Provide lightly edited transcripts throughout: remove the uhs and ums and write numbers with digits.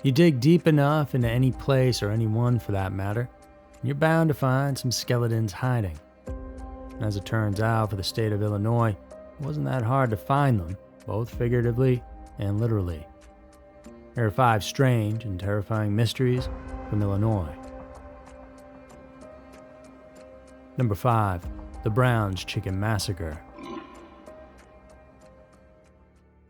You dig deep enough into any place, or anyone for that matter, and you're bound to find some skeletons hiding. And as it turns out, for the state of Illinois, it wasn't that hard to find them, both figuratively and literally. Here are 5 strange and terrifying mysteries from Illinois. Number 5. The Brown's Chicken Massacre.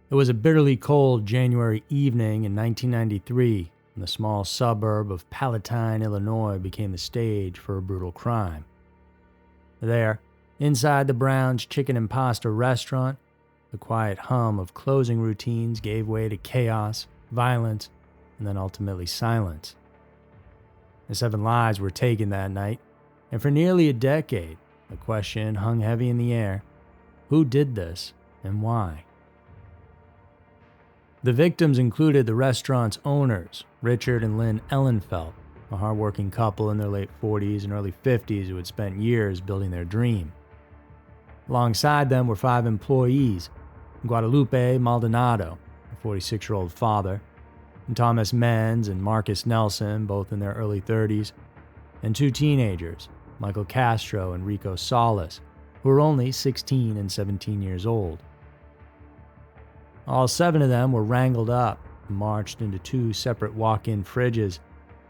It was a bitterly cold January evening in 1993 when the small suburb of Palatine, Illinois became the stage for a brutal crime. There, inside the Brown's Chicken and Pasta restaurant, the quiet hum of closing routines gave way to chaos, violence, and then ultimately silence. The 7 lives were taken that night, and for nearly a decade, the question hung heavy in the air: who did this and why? The victims included the restaurant's owners, Richard and Lynn Ellenfelt, a hardworking couple in their late 40s and early 50s who had spent years building their dream. Alongside them were 5 employees: Guadalupe Maldonado, a 46-year-old father, and Thomas Menz and Marcus Nelson, both in their early 30s, and 2 teenagers, Michael Castro and Rico Salas, who were only 16 and 17 years old. All 7 of them were wrangled up and marched into 2 separate walk-in fridges,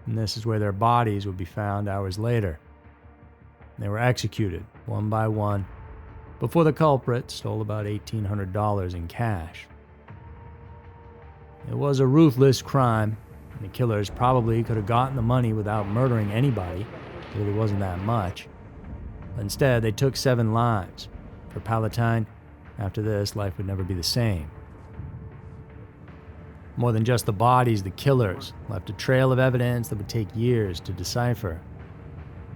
and this is where their bodies would be found hours later. They were executed, one by one, before the culprit stole about $1,800 in cash. It was a ruthless crime, and the killers probably could have gotten the money without murdering anybody. It really wasn't that much. But instead, they took 7 lives. For Palatine, after this, life would never be the same. More than just the bodies, the killers left a trail of evidence that would take years to decipher.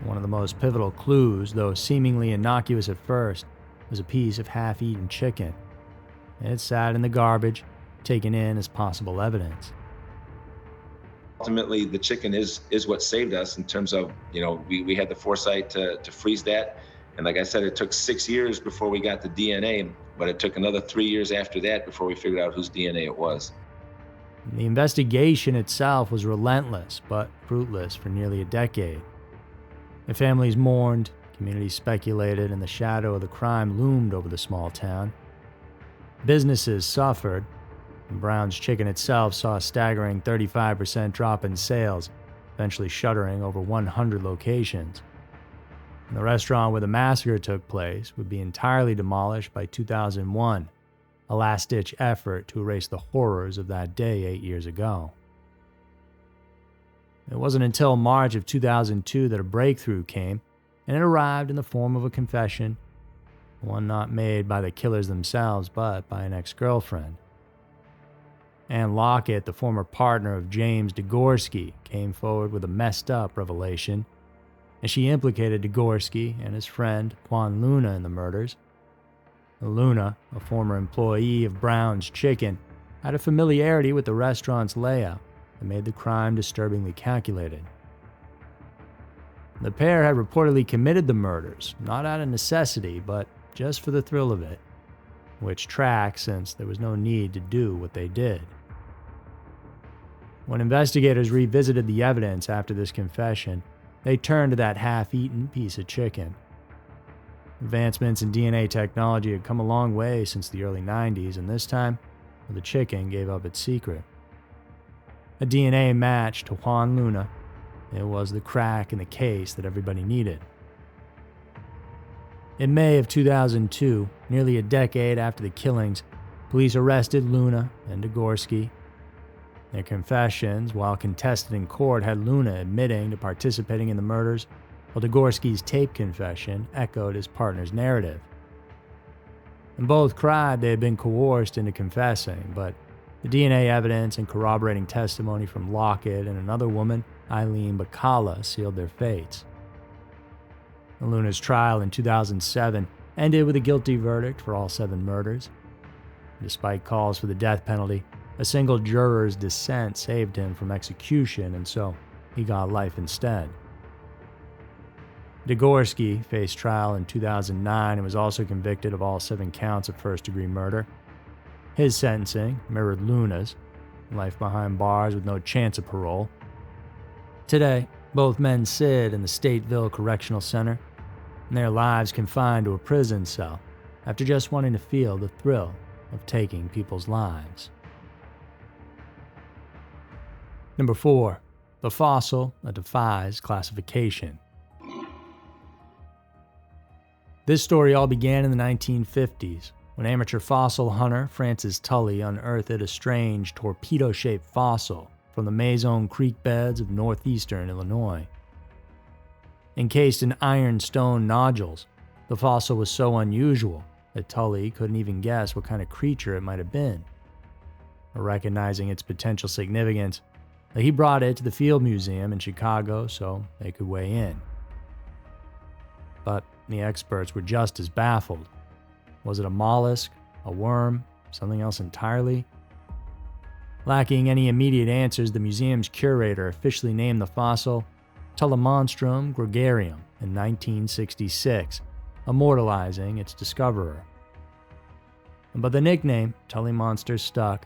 One of the most pivotal clues, though seemingly innocuous at first, was a piece of half-eaten chicken. It sat in the garbage, taken in as possible evidence. Ultimately, the chicken is what saved us in terms of, we had the foresight to freeze that. And like I said, it took 6 years before we got the DNA, but it took another 3 years after that before we figured out whose DNA it was. The investigation itself was relentless, but fruitless for nearly a decade. The families mourned, communities speculated, and the shadow of the crime loomed over the small town. Businesses suffered, and Brown's Chicken itself saw a staggering 35% drop in sales, eventually shuttering over 100 locations. And the restaurant where the massacre took place would be entirely demolished by 2001, a last-ditch effort to erase the horrors of that day 8 years ago. It wasn't until March of 2002 that a breakthrough came, and it arrived in the form of a confession, one not made by the killers themselves, but by an ex-girlfriend. Ann Lockett, the former partner of James Degorski, came forward with a messed-up revelation, and she implicated Degorski and his friend Juan Luna in the murders. Luna, a former employee of Brown's Chicken, had a familiarity with the restaurant's layout that made the crime disturbingly calculated. The pair had reportedly committed the murders, not out of necessity, but just for the thrill of it, which tracks since there was no need to do what they did. When investigators revisited the evidence after this confession, they turned to that half-eaten piece of chicken. Advancements in DNA technology had come a long way since the early 90s, and this time, the chicken gave up its secret. A DNA match to Juan Luna. It was the crack in the case that everybody needed. In May of 2002, nearly a decade after the killings, police arrested Luna and Degorski. Their confessions, while contested in court, had Luna admitting to participating in the murders, while Degorski's tape confession echoed his partner's narrative. And both cried they had been coerced into confessing, but the DNA evidence and corroborating testimony from Lockett and another woman, Eileen Bacala, sealed their fates. Luna's trial in 2007 ended with a guilty verdict for all 7 murders. Despite calls for the death penalty, a single juror's dissent saved him from execution, and so he got life instead. Degorski faced trial in 2009 and was also convicted of all 7 counts of first-degree murder. His sentencing mirrored Luna's, life behind bars with no chance of parole. Today, both men sit in the Stateville Correctional Center, and their lives confined to a prison cell after just wanting to feel the thrill of taking people's lives. Number 4. The fossil that defies classification. This story all began in the 1950s when amateur fossil hunter Francis Tully unearthed a strange torpedo-shaped fossil from the Mason Creek beds of northeastern Illinois. Encased in ironstone nodules, the fossil was so unusual that Tully couldn't even guess what kind of creature it might have been. Recognizing its potential significance, he brought it to the Field Museum in Chicago so they could weigh in. But the experts were just as baffled. Was it a mollusk, a worm, something else entirely? Lacking any immediate answers, the museum's curator officially named the fossil Tullimonstrum gregarium in 1966, immortalizing its discoverer. But the nickname Tully Monster stuck,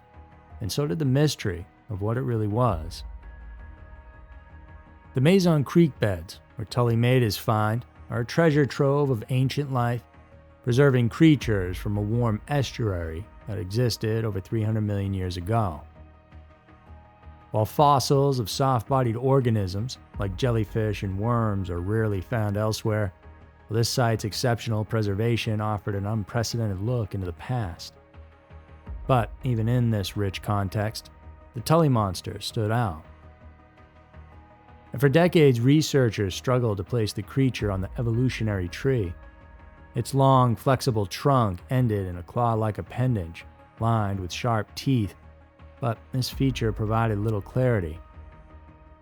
and so did the mystery of what it really was. The Mason Creek beds, where Tully made his find, are a treasure trove of ancient life, preserving creatures from a warm estuary that existed over 300 million years ago. While fossils of soft-bodied organisms, like jellyfish and worms, are rarely found elsewhere, this site's exceptional preservation offered an unprecedented look into the past. But even in this rich context, the Tully monster stood out. And for decades, researchers struggled to place the creature on the evolutionary tree. Its long, flexible trunk ended in a claw-like appendage, lined with sharp teeth, but this feature provided little clarity.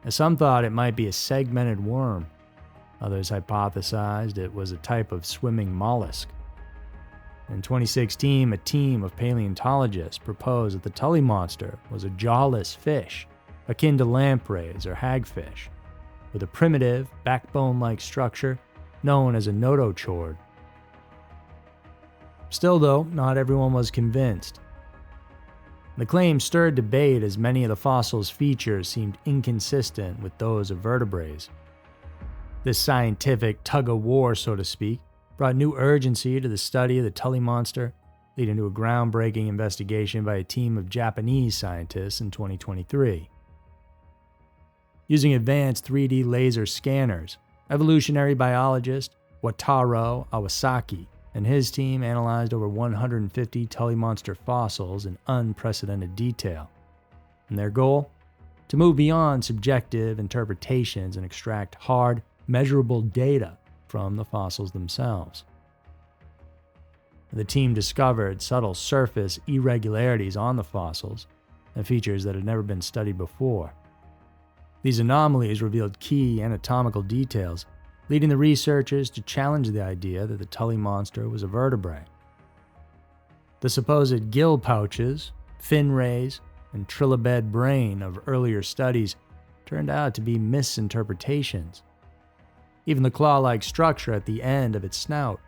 As some thought it might be a segmented worm, others hypothesized it was a type of swimming mollusk. In 2016, a team of paleontologists proposed that the Tully monster was a jawless fish, akin to lampreys or hagfish, with a primitive, backbone-like structure known as a notochord. Still, though, not everyone was convinced. The claim stirred debate as many of the fossil's features seemed inconsistent with those of vertebrates. This scientific tug-of-war, so to speak, brought new urgency to the study of the Tully monster, leading to a groundbreaking investigation by a team of Japanese scientists in 2023. Using advanced 3D laser scanners, evolutionary biologist Wataru Awasaki and his team analyzed over 150 Tully monster fossils in unprecedented detail. And their goal? To move beyond subjective interpretations and extract hard, measurable data from the fossils themselves. The team discovered subtle surface irregularities on the fossils and features that had never been studied before. These anomalies revealed key anatomical details, leading the researchers to challenge the idea that the Tully monster was a vertebrate. The supposed gill pouches, fin rays, and trilobed brain of earlier studies turned out to be misinterpretations. Even the claw-like structure at the end of its snout,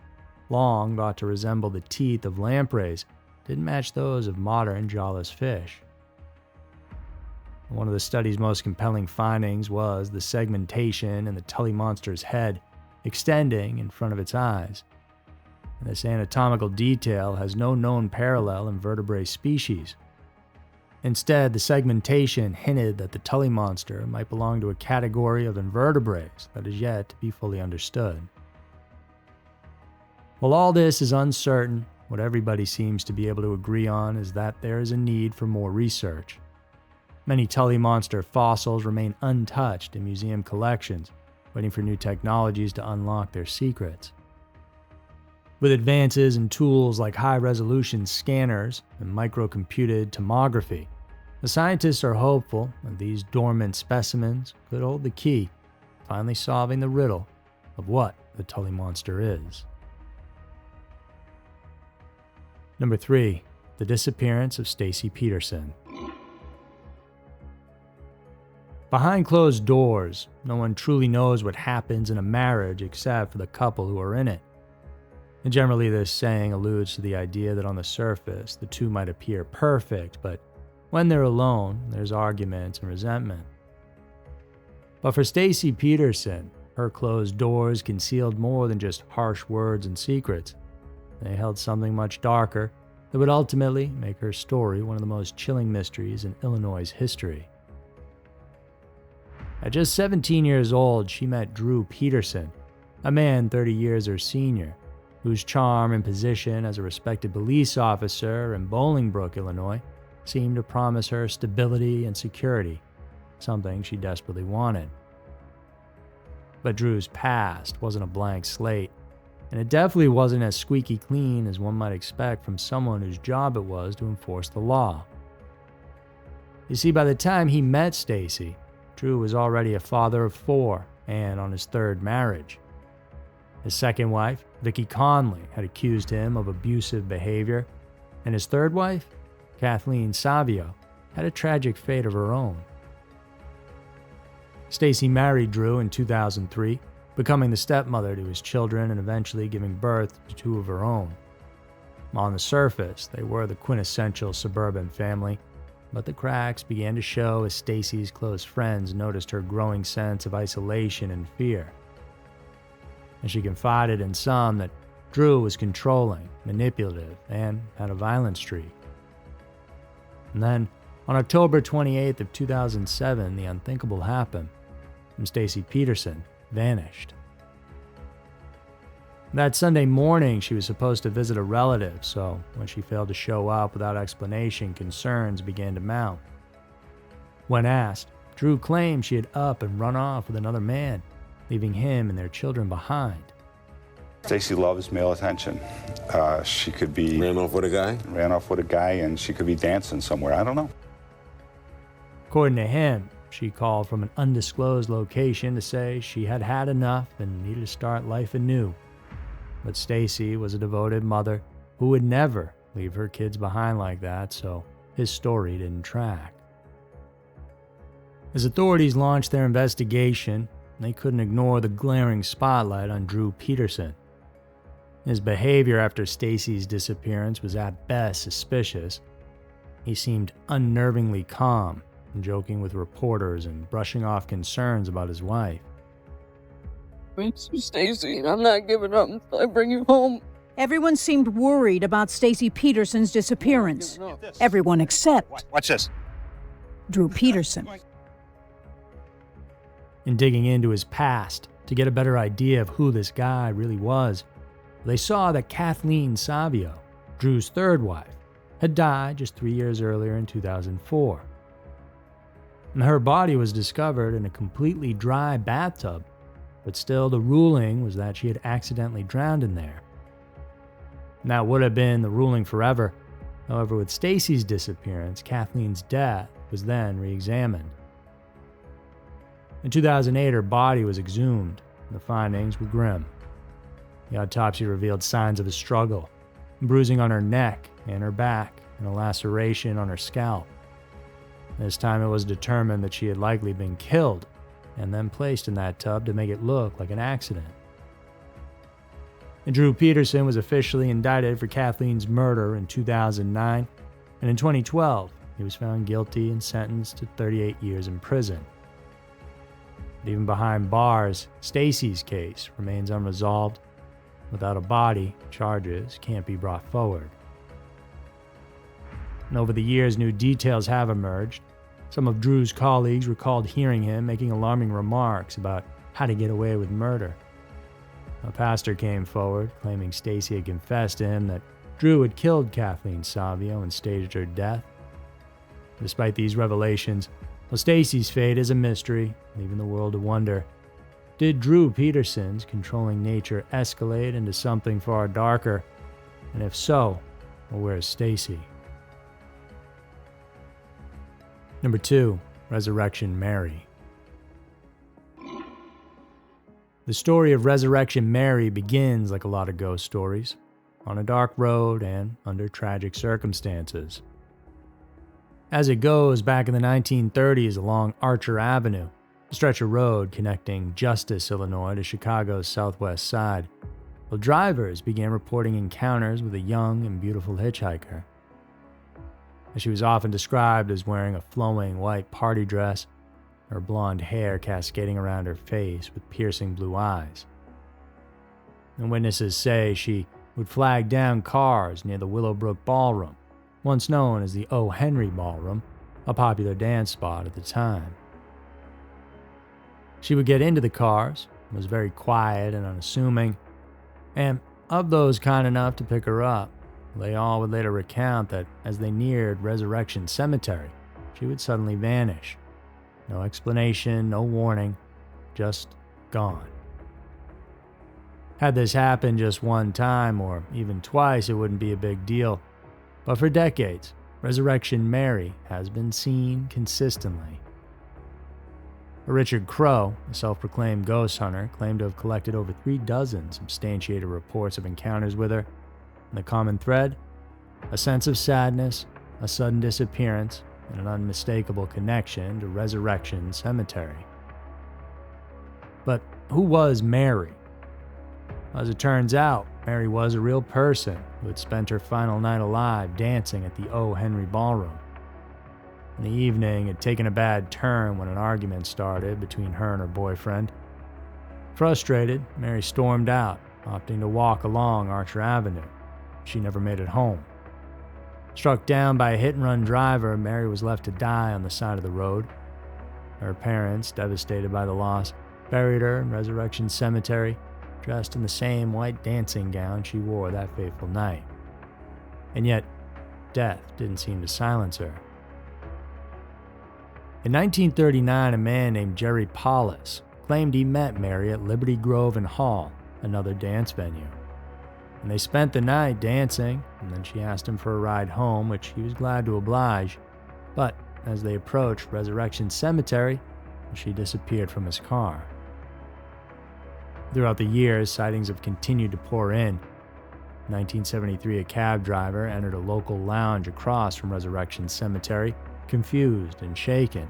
long thought to resemble the teeth of lampreys, didn't match those of modern jawless fish. One of the study's most compelling findings was the segmentation in the Tully monster's head extending in front of its eyes. And this anatomical detail has no known parallel in vertebrate species. Instead, the segmentation hinted that the Tully monster might belong to a category of invertebrates that is yet to be fully understood. While all this is uncertain, what everybody seems to be able to agree on is that there is a need for more research. Many Tully monster fossils remain untouched in museum collections, waiting for new technologies to unlock their secrets. With advances in tools like high-resolution scanners and microcomputed tomography, the scientists are hopeful that these dormant specimens could hold the key, finally solving the riddle of what the Tully monster is. Number 3. The disappearance of Stacy Peterson. Behind closed doors, no one truly knows what happens in a marriage except for the couple who are in it. And generally, this saying alludes to the idea that on the surface, the two might appear perfect, but When they're alone, there's arguments and resentment. But for Stacy Peterson, her closed doors concealed more than just harsh words and secrets. They held something much darker that would ultimately make her story one of the most chilling mysteries in Illinois' history. At just 17 years old, she met Drew Peterson, a man 30 years her senior, whose charm and position as a respected police officer in Bolingbrook, Illinois, seemed to promise her stability and security, something she desperately wanted. But Drew's past wasn't a blank slate, and it definitely wasn't as squeaky clean as one might expect from someone whose job it was to enforce the law. You see, by the time he met Stacy, Drew was already a father of 4 and on his 3rd marriage. His second wife, Vicki Conley, had accused him of abusive behavior, and his 3rd wife, Kathleen Savio, had a tragic fate of her own. Stacy married Drew in 2003, becoming the stepmother to his children and eventually giving birth to 2 of her own. On the surface, they were the quintessential suburban family, but the cracks began to show as Stacy's close friends noticed her growing sense of isolation and fear. And she confided in some that Drew was controlling, manipulative, and had a violent streak. And then, on October 28th of 2007, the unthinkable happened, and Stacy Peterson vanished. That Sunday morning, she was supposed to visit a relative, so when she failed to show up without explanation, concerns began to mount. When asked, Drew claimed she had up and run off with another man, leaving him and their children behind. Stacy loves male attention. She could be... Ran off with a guy? Ran off with a guy, and she could be dancing somewhere. I don't know. According to him, she called from an undisclosed location to say she had had enough and needed to start life anew. But Stacy was a devoted mother who would never leave her kids behind like that, so his story didn't track. As authorities launched their investigation, they couldn't ignore the glaring spotlight on Drew Peterson. His behavior after Stacy's disappearance was at best suspicious. He seemed unnervingly calm, joking with reporters and brushing off concerns about his wife. It's Stacy, and I'm not giving up until I bring you home. Everyone seemed worried about Stacy Peterson's disappearance. Everyone except Watch this. Drew Peterson. In digging into his past to get a better idea of who this guy really was, they saw that Kathleen Savio, Drew's 3rd wife, had died just 3 years earlier in 2004. And her body was discovered in a completely dry bathtub, but still the ruling was that she had accidentally drowned in there. And that would have been the ruling forever. However, with Stacy's disappearance, Kathleen's death was then re-examined. In 2008, her body was exhumed, and the findings were grim. The autopsy revealed signs of a struggle, bruising on her neck and her back, and a laceration on her scalp. This time it was determined that she had likely been killed and then placed in that tub to make it look like an accident. And Drew Peterson was officially indicted for Kathleen's murder in 2009, and in 2012, he was found guilty and sentenced to 38 years in prison. But even behind bars, Stacy's case remains unresolved. Without a body, charges can't be brought forward. And over the years, new details have emerged. Some of Drew's colleagues recalled hearing him making alarming remarks about how to get away with murder. A pastor came forward, claiming Stacy had confessed to him that Drew had killed Kathleen Savio and staged her death. Despite these revelations, well, Stacy's fate is a mystery, leaving the world to wonder. Did Drew Peterson's controlling nature escalate into something far darker? And if so, well, where's Stacy? Number 2, Resurrection Mary. The story of Resurrection Mary begins like a lot of ghost stories, on a dark road and under tragic circumstances. As it goes, back in the 1930s along Archer Avenue, a stretch of road connecting Justice, Illinois to Chicago's southwest side, well, drivers began reporting encounters with a young and beautiful hitchhiker. She was often described as wearing a flowing white party dress, her blonde hair cascading around her face with piercing blue eyes. And witnesses say she would flag down cars near the Willowbrook Ballroom, once known as the O. Henry Ballroom, a popular dance spot at the time. She would get into the cars, was very quiet and unassuming, and of those kind enough to pick her up, they all would later recount that as they neared Resurrection Cemetery, she would suddenly vanish. No explanation, no warning, just gone. Had this happened just one time or even twice, it wouldn't be a big deal. But for decades, Resurrection Mary has been seen consistently. Richard Crowe, a self-proclaimed ghost hunter, claimed to have collected over 36 substantiated reports of encounters with her. And the common thread? A sense of sadness, a sudden disappearance, and an unmistakable connection to Resurrection Cemetery. But who was Mary? As it turns out, Mary was a real person who had spent her final night alive dancing at the O. Henry Ballroom. And the evening had taken a bad turn when an argument started between her and her boyfriend. Frustrated, Mary stormed out, opting to walk along Archer Avenue. She never made it home. Struck down by a hit-and-run driver, Mary was left to die on the side of the road. Her parents, devastated by the loss, buried her in Resurrection Cemetery, dressed in the same white dancing gown she wore that fateful night. And yet, death didn't seem to silence her. In 1939, a man named Jerry Paulus claimed he met Mary at Liberty Grove and Hall, another dance venue. And they spent the night dancing, and then she asked him for a ride home, which he was glad to oblige. But as they approached Resurrection Cemetery, she disappeared from his car. Throughout the years, sightings have continued to pour in. In 1973, a cab driver entered a local lounge across from Resurrection Cemetery, confused and shaken.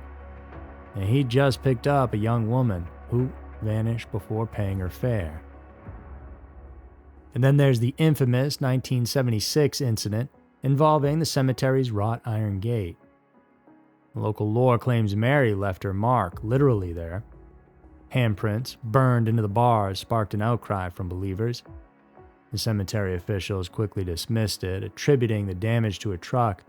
And he'd just picked up a young woman who vanished before paying her fare. And then there's the infamous 1976 incident involving the cemetery's wrought iron gate. Local lore claims Mary left her mark literally there. Handprints burned into the bars sparked an outcry from believers. The cemetery officials quickly dismissed it, attributing the damage to a truck.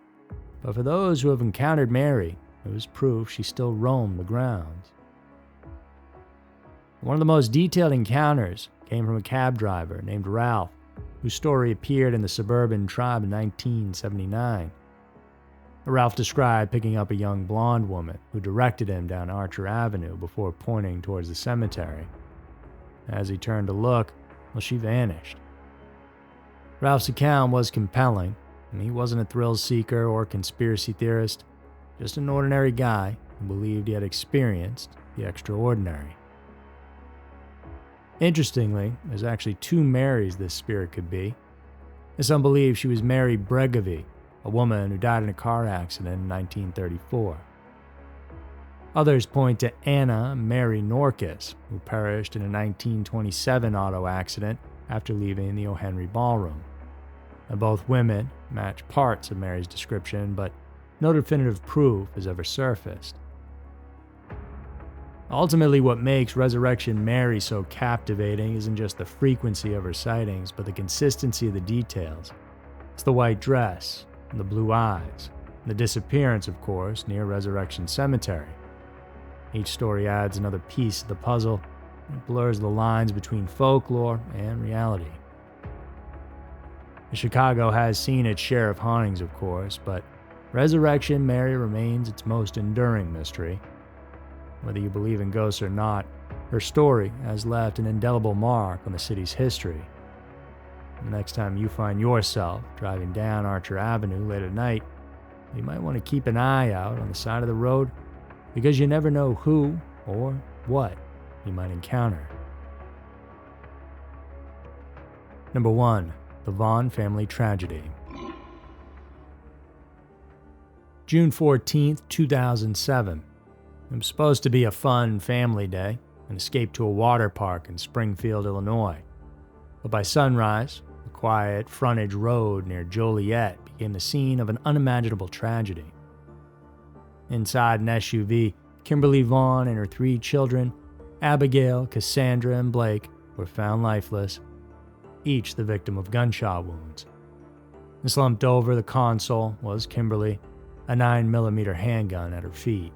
But for those who have encountered Mary, it was proof she still roamed the grounds. One of the most detailed encounters came from a cab driver named Ralph, whose story appeared in the Suburban Tribe in 1979. Ralph described picking up a young blonde woman who directed him down Archer Avenue before pointing towards the cemetery. As he turned to look, she vanished. Ralph's account was compelling, and he wasn't a thrill seeker or conspiracy theorist, just an ordinary guy who believed he had experienced the extraordinary. Interestingly, there's actually two Marys this spirit could be. Some believe she was Mary Bregovy, a woman who died in a car accident in 1934. Others point to Anna Mary Norcus, who perished in a 1927 auto accident after leaving the O. Henry Ballroom. And both women match parts of Mary's description, but no definitive proof has ever surfaced. Ultimately, what makes Resurrection Mary so captivating isn't just the frequency of her sightings, but the consistency of the details. It's the white dress, and the blue eyes, and the disappearance, of course, near Resurrection Cemetery. Each story adds another piece to the puzzle, and it blurs the lines between folklore and reality. Chicago has seen its share of hauntings, of course, but Resurrection Mary remains its most enduring mystery. Whether you believe in ghosts or not, her story has left an indelible mark on the city's history. The next time you find yourself driving down Archer Avenue late at night, you might want to keep an eye out on the side of the road, because you never know who or what you might encounter. Number 1. The Vaughn family tragedy. June 14, 2007. It was supposed to be a fun family day, an escape to a water park in Springfield, Illinois. But by sunrise, the quiet frontage road near Joliet became the scene of an unimaginable tragedy. Inside an SUV, Kimberly Vaughn and her 3 children, Abigail, Cassandra, and Blake, were found lifeless, each the victim of gunshot wounds. And slumped over the console was Kimberly, a 9mm handgun at her feet.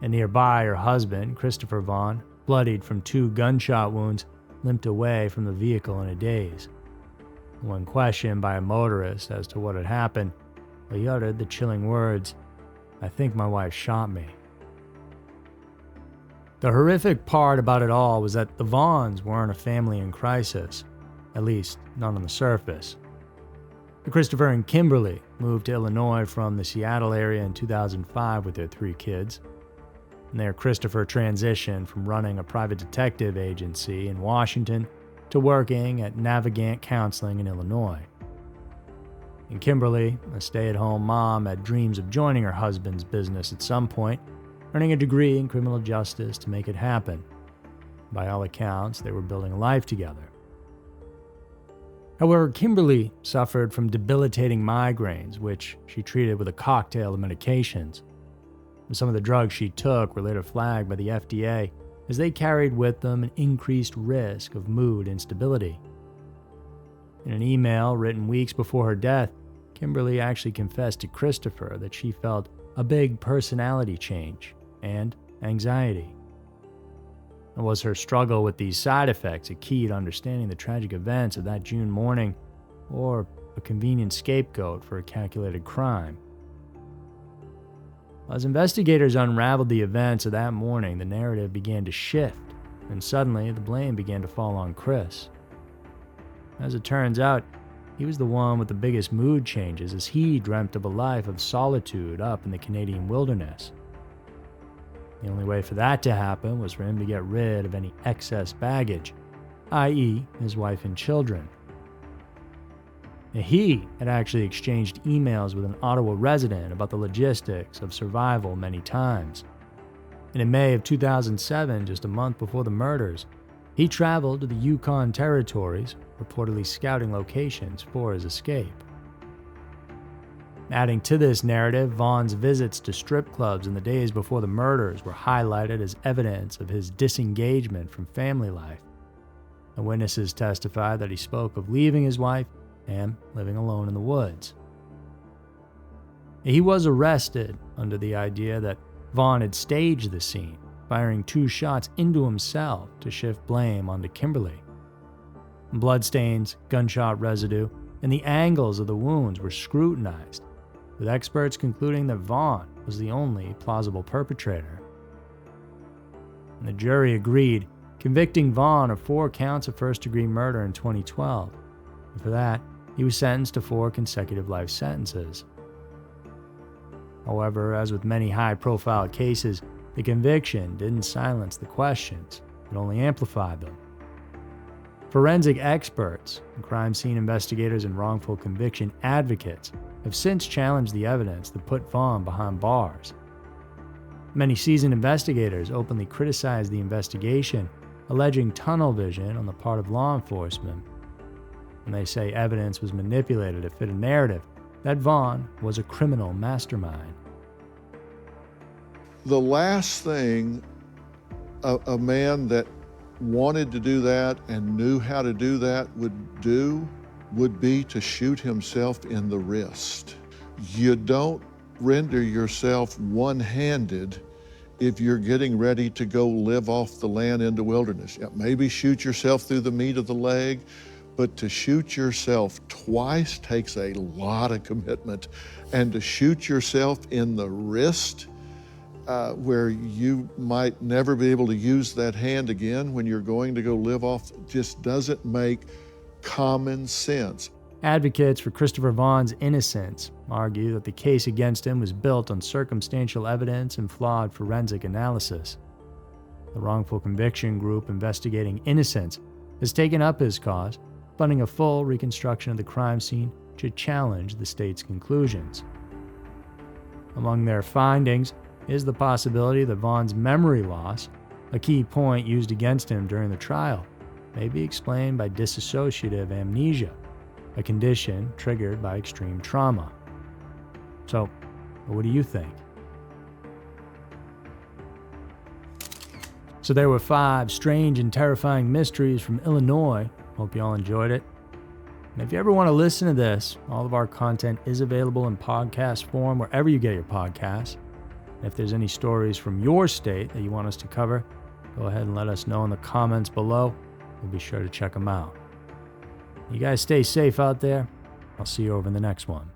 And nearby, her husband, Christopher Vaughn, bloodied from 2 gunshot wounds, limped away from the vehicle in a daze. When questioned by a motorist as to what had happened, he uttered the chilling words, "I think my wife shot me." The horrific part about it all was that the Vaughns weren't a family in crisis, at least not on the surface. Christopher and Kimberly moved to Illinois from the Seattle area in 2005 with their 3 kids. And there, Christopher transitioned from running a private detective agency in Washington to working at Navigant Counseling in Illinois. And Kimberly, a stay-at-home mom, had dreams of joining her husband's business at some point, earning a degree in criminal justice to make it happen. By all accounts, they were building a life together. However, Kimberly suffered from debilitating migraines, which she treated with a cocktail of medications. And some of the drugs she took were later flagged by the FDA, as they carried with them an increased risk of mood instability. In an email written weeks before her death, Kimberly actually confessed to Christopher that she felt a big personality change and anxiety. And was her struggle with these side effects a key to understanding the tragic events of that June morning, or a convenient scapegoat for a calculated crime? As investigators unraveled the events of that morning, the narrative began to shift, and suddenly the blame began to fall on Chris. As it turns out, he was the one with the biggest mood changes, as he dreamt of a life of solitude up in the Canadian wilderness. The only way for that to happen was for him to get rid of any excess baggage, i.e. his wife and children. He had actually exchanged emails with an Ottawa resident about the logistics of survival many times. And in May of 2007, just a month before the murders, he traveled to the Yukon territories, reportedly scouting locations for his escape. Adding to this narrative, Vaughn's visits to strip clubs in the days before the murders were highlighted as evidence of his disengagement from family life. The witnesses testified that he spoke of leaving his wife and living alone in the woods. He was arrested under the idea that Vaughn had staged the scene, firing 2 shots into himself to shift blame onto Kimberly. Bloodstains, gunshot residue, and the angles of the wounds were scrutinized, with experts concluding that Vaughn was the only plausible perpetrator. And the jury agreed, convicting Vaughn of 4 counts of first-degree murder in 2012. And for that, he was sentenced to 4 consecutive life sentences. However, as with many high-profile cases, the conviction didn't silence the questions, it only amplified them. Forensic experts, crime scene investigators, and wrongful conviction advocates have since challenged the evidence that put Vaughn behind bars. Many seasoned investigators openly criticized the investigation, alleging tunnel vision on the part of law enforcement. And they say evidence was manipulated to fit a narrative that Vaughn was a criminal mastermind. The last thing a man that wanted to do that and knew how to do that would be to shoot himself in the wrist. You don't render yourself one-handed if you're getting ready to go live off the land in the wilderness. Yeah, maybe shoot yourself through the meat of the leg, but to shoot yourself twice takes a lot of commitment. And to shoot yourself in the wrist, where you might never be able to use that hand again when you're going to go live off, just doesn't make common sense. Advocates for Christopher Vaughn's innocence argue that the case against him was built on circumstantial evidence and flawed forensic analysis. The wrongful conviction group investigating innocence has taken up his cause, funding a full reconstruction of the crime scene to challenge the state's conclusions. Among their findings is the possibility that Vaughn's memory loss, a key point used against him during the trial, may be explained by dissociative amnesia, a condition triggered by extreme trauma. So, what do you think? So there were 5 strange and terrifying mysteries from Illinois. Hope you all enjoyed it. And if you ever want to listen to this, all of our content is available in podcast form wherever you get your podcasts. And if there's any stories from your state that you want us to cover, go ahead and let us know in the comments below. We'll be sure to check them out. You guys stay safe out there. I'll see you over in the next one.